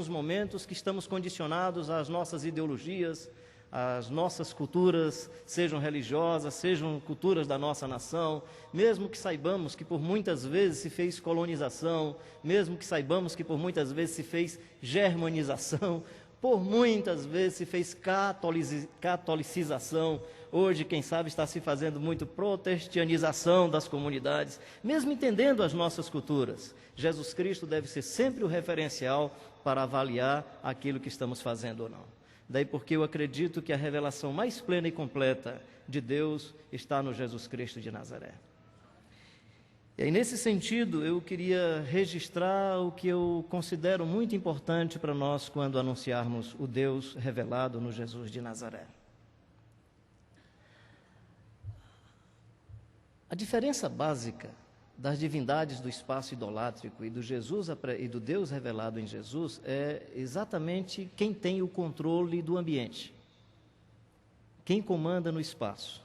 momentos que estamos condicionados às nossas ideologias, às nossas culturas, sejam religiosas, sejam culturas da nossa nação, mesmo que saibamos que por muitas vezes se fez colonização, mesmo que saibamos que por muitas vezes se fez germanização, por muitas vezes se fez catolicização, hoje, quem sabe, está se fazendo muito protestantização das comunidades, mesmo entendendo as nossas culturas. Jesus Cristo deve ser sempre o referencial para avaliar aquilo que estamos fazendo ou não. Daí porque eu acredito que a revelação mais plena e completa de Deus está no Jesus Cristo de Nazaré. E aí, nesse sentido, eu queria registrar o que eu considero muito importante para nós quando anunciarmos o Deus revelado no Jesus de Nazaré. A diferença básica das divindades do espaço idolátrico e do Deus revelado em Jesus é exatamente quem tem o controle do ambiente, quem comanda no espaço.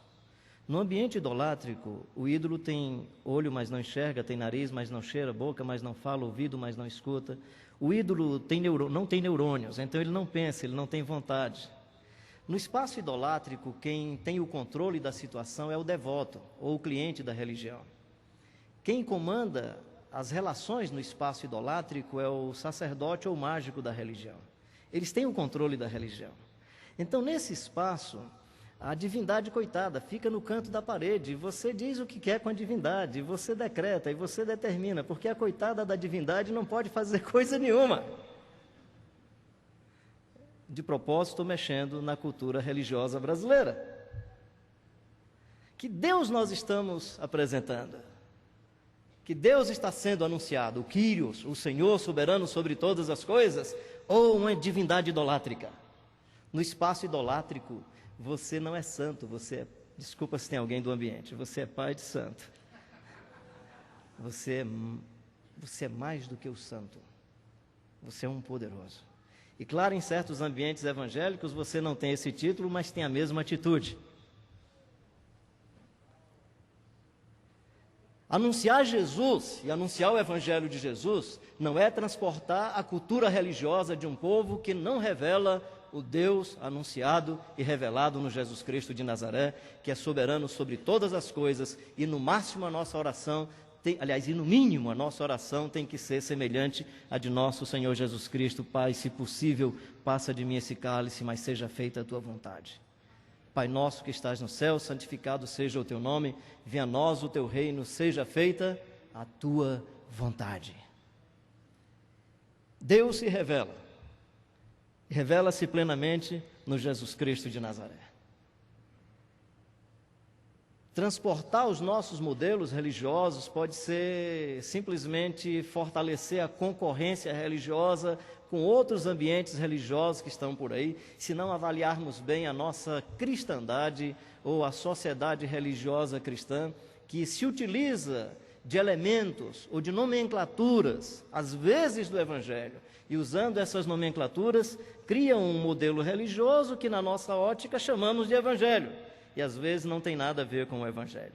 No ambiente idolátrico, o ídolo tem olho, mas não enxerga, tem nariz, mas não cheira, boca, mas não fala, ouvido, mas não escuta. O ídolo não tem neurônios, então ele não pensa, ele não tem vontade. No espaço idolátrico, quem tem o controle da situação é o devoto, ou o cliente da religião. Quem comanda as relações no espaço idolátrico é o sacerdote ou mágico da religião. Eles têm o controle da religião. Então, nesse espaço, a divindade, coitada, fica no canto da parede, e você diz o que quer com a divindade, e você decreta, e você determina, porque a coitada da divindade não pode fazer coisa nenhuma. De propósito, mexendo na cultura religiosa brasileira. Que Deus nós estamos apresentando? Que Deus está sendo anunciado? O Kyrios, o Senhor soberano sobre todas as coisas? Ou uma divindade idolátrica? No espaço idolátrico, você não é santo, desculpa se tem alguém do ambiente, você é pai de santo. Você é mais do que o santo. Você é um poderoso. E claro, em certos ambientes evangélicos você não tem esse título, mas tem a mesma atitude. Anunciar Jesus e anunciar o Evangelho de Jesus não é transportar a cultura religiosa de um povo que não revela o Deus anunciado e revelado no Jesus Cristo de Nazaré, que é soberano sobre todas as coisas, e no máximo a nossa oração, e no mínimo a nossa oração tem que ser semelhante à de nosso Senhor Jesus Cristo. Pai, se possível, passa de mim esse cálice, mas seja feita a tua vontade. Pai nosso que estás no céu, santificado seja o teu nome, venha a nós o teu reino, seja feita a tua vontade. Deus se revela-se plenamente no Jesus Cristo de Nazaré. Transportar os nossos modelos religiosos pode ser simplesmente fortalecer a concorrência religiosa com outros ambientes religiosos que estão por aí, se não avaliarmos bem a nossa cristandade ou a sociedade religiosa cristã, que se utiliza de elementos ou de nomenclaturas, às vezes do Evangelho, e usando essas nomenclaturas, criam um modelo religioso que na nossa ótica chamamos de Evangelho, e às vezes não tem nada a ver com o Evangelho.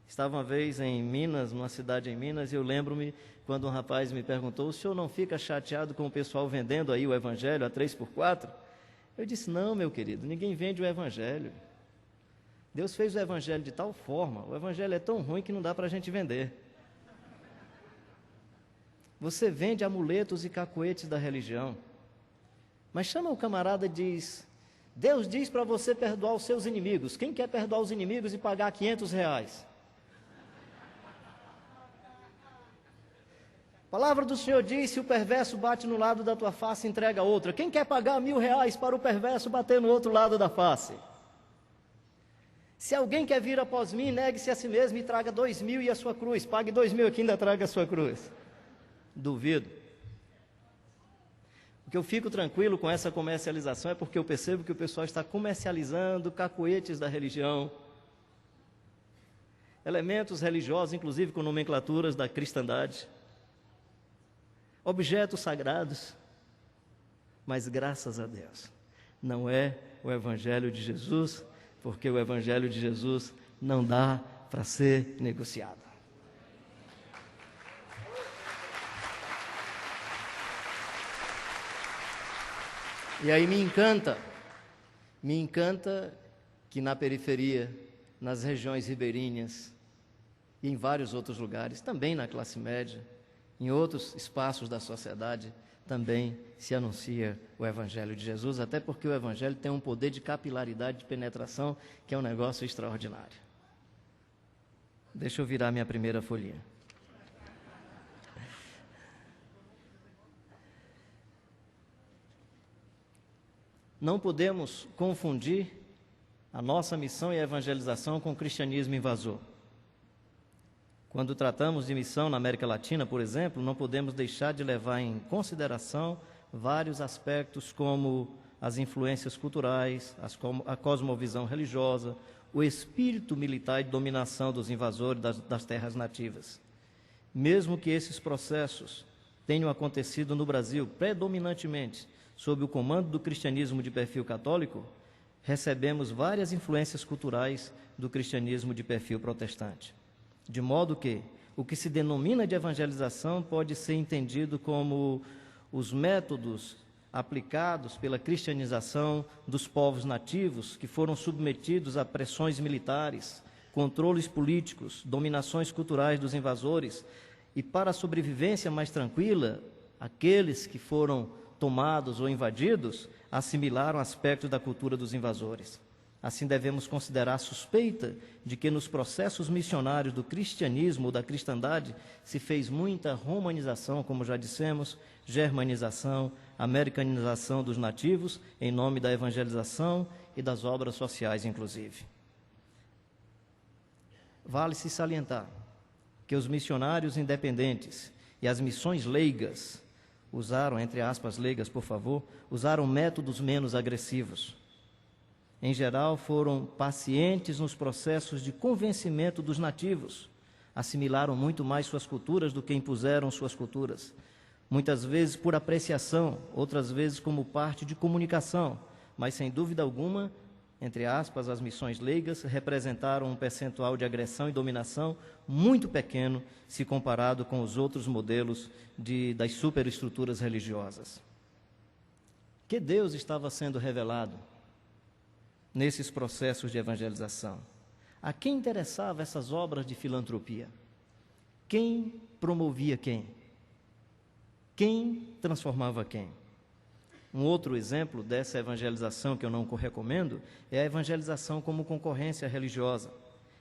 Estava uma vez em Minas, numa cidade em Minas, e eu lembro-me quando um rapaz me perguntou: o senhor não fica chateado com o pessoal vendendo aí o Evangelho a 3x4? Eu disse: não, meu querido, ninguém vende o Evangelho. Deus fez o Evangelho de tal forma, o Evangelho é tão ruim que não dá para a gente vender. Você vende amuletos e cacoetes da religião, mas chama o camarada e diz: Deus diz para você perdoar os seus inimigos. Quem quer perdoar os inimigos e pagar R$500? A palavra do Senhor diz: se o perverso bate no lado da tua face, entrega outra. Quem quer pagar R$1.000 para o perverso bater no outro lado da face? Se alguém quer vir após mim, negue-se a si mesmo e traga 2.000 e a sua cruz. Pague 2.000 aqui e ainda traga a sua cruz. Duvido. O que eu fico tranquilo com essa comercialização é porque eu percebo que o pessoal está comercializando cacoetes da religião, elementos religiosos, inclusive com nomenclaturas da cristandade, objetos sagrados, mas graças a Deus, não é o Evangelho de Jesus, porque o Evangelho de Jesus não dá para ser negociado. E aí me encanta que na periferia, nas regiões ribeirinhas e em vários outros lugares, também na classe média, em outros espaços da sociedade, também se anuncia o Evangelho de Jesus, até porque o Evangelho tem um poder de capilaridade, de penetração, que é um negócio extraordinário. Deixa eu virar minha primeira folhinha. Não podemos confundir a nossa missão e a evangelização com o cristianismo invasor. Quando tratamos de missão na América Latina, por exemplo, não podemos deixar de levar em consideração vários aspectos como as influências culturais, a cosmovisão religiosa, o espírito militar de dominação dos invasores das terras nativas. Mesmo que esses processos tenham acontecido no Brasil predominantemente sob o comando do cristianismo de perfil católico, recebemos várias influências culturais do cristianismo de perfil protestante. De modo que o que se denomina de evangelização pode ser entendido como os métodos aplicados pela cristianização dos povos nativos que foram submetidos a pressões militares, controles políticos, dominações culturais dos invasores, e para a sobrevivência mais tranquila, aqueles que foram tomados ou invadidos assimilaram aspectos da cultura dos invasores. Assim, devemos considerar a suspeita de que nos processos missionários do cristianismo ou da cristandade se fez muita romanização, como já dissemos, germanização, americanização dos nativos, em nome da evangelização e das obras sociais, inclusive. Vale-se salientar que os missionários independentes e as missões leigas usaram, entre aspas, leigas, por favor, usaram métodos menos agressivos. Em geral, foram pacientes nos processos de convencimento dos nativos. Assimilaram muito mais suas culturas do que impuseram suas culturas. Muitas vezes por apreciação, outras vezes como parte de comunicação. Mas, sem dúvida alguma, entre aspas, as missões leigas representaram um percentual de agressão e dominação muito pequeno se comparado com os outros modelos das superestruturas religiosas. Que Deus estava sendo revelado nesses processos de evangelização? A quem interessavam essas obras de filantropia? Quem promovia quem? Quem transformava quem? Um outro exemplo dessa evangelização que eu não recomendo é a evangelização como concorrência religiosa.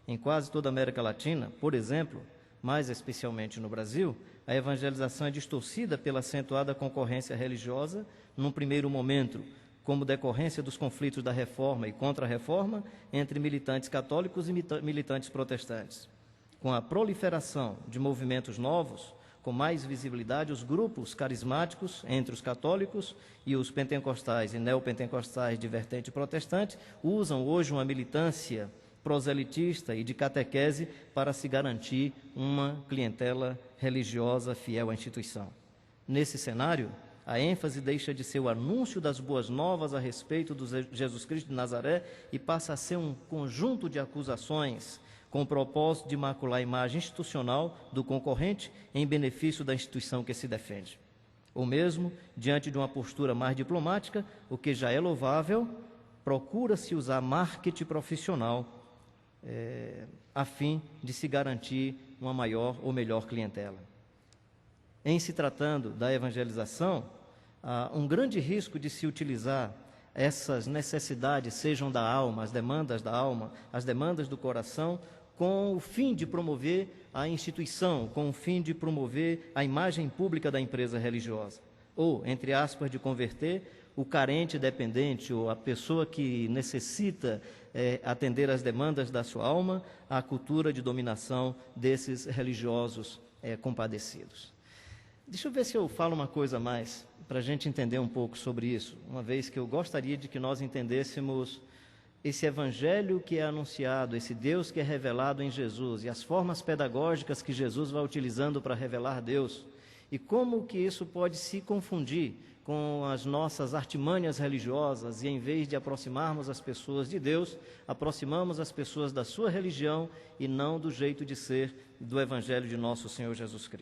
Em quase toda a América Latina, por exemplo, mais especialmente no Brasil, a evangelização é distorcida pela acentuada concorrência religiosa, num primeiro momento, como decorrência dos conflitos da Reforma e Contra-Reforma entre militantes católicos e militantes protestantes. Com a proliferação de movimentos novos, com mais visibilidade, os grupos carismáticos entre os católicos e os pentecostais e neopentecostais de vertente protestante usam hoje uma militância proselitista e de catequese para se garantir uma clientela religiosa fiel à instituição. Nesse cenário, a ênfase deixa de ser o anúncio das boas novas a respeito de Jesus Cristo de Nazaré e passa a ser um conjunto de acusações com o propósito de macular a imagem institucional do concorrente em benefício da instituição que se defende. Ou mesmo, diante de uma postura mais diplomática, o que já é louvável, procura-se usar marketing profissional a fim de se garantir uma maior ou melhor clientela. Em se tratando da evangelização, há um grande risco de se utilizar essas necessidades, sejam da alma, as demandas da alma, as demandas do coração, com o fim de promover a instituição, com o fim de promover a imagem pública da empresa religiosa. Ou, entre aspas, de converter o carente dependente ou a pessoa que necessita atender às demandas da sua alma à cultura de dominação desses religiosos compadecidos. Deixa eu ver se eu falo uma coisa a mais, para a gente entender um pouco sobre isso, uma vez que eu gostaria de que nós entendêssemos esse evangelho que é anunciado, esse Deus que é revelado em Jesus e as formas pedagógicas que Jesus vai utilizando para revelar Deus e como que isso pode se confundir com as nossas artimanhas religiosas e em vez de aproximarmos as pessoas de Deus, aproximamos as pessoas da sua religião e não do jeito de ser do evangelho de nosso Senhor Jesus Cristo.